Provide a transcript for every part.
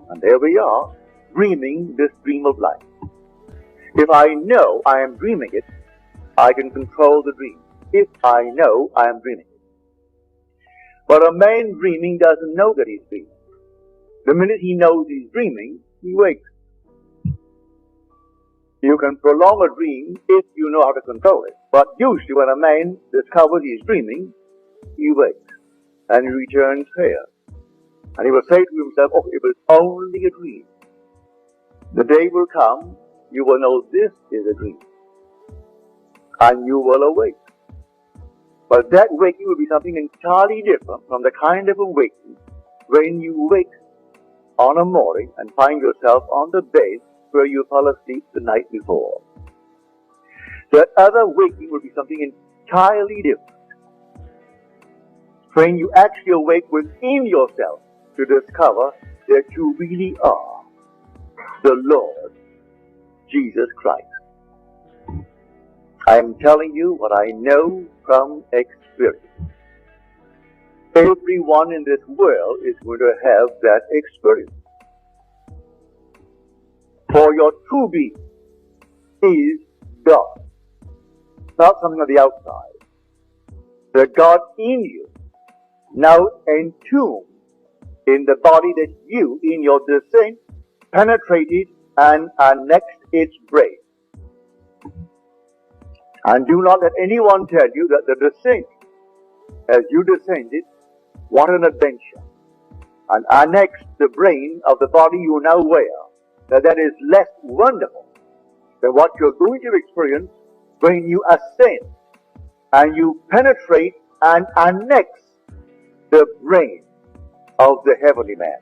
And there we are, dreaming this dream of life. If I know I am dreaming it, I can control the dream. If I know I am dreaming it. But a man dreaming doesn't know that he's dreaming. The minute he knows he's dreaming, he wakes. You can prolong a dream if you know how to control it. But usually when a man discovers he's dreaming, he wakes and he returns here. And he will say to himself, oh, it was only a dream. The day will come, you will know this is a dream. And you will awake. But that waking will be something entirely different from the kind of awakening when you wake on a morning and find yourself on the bed where you fell asleep the night before. That other waking will be something entirely different. When you actually awake within yourself to discover that you really are the Lord Jesus Christ. I am telling you what I know from experience. Everyone in this world is going to have that experience. For your true being is God, not something on the outside. The God in you, now entombed in the body that you, in your descent, penetrated and annexed its brain. And do not let anyone tell you that the descent, as you descended, what an adventure, and annexed the brain of the body you now wear, that is less wonderful than what you're going to experience when you ascend and you penetrate and annex the brain of the heavenly man.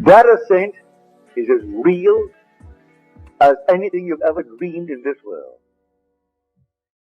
That ascent is as real as anything you've ever dreamed in this world.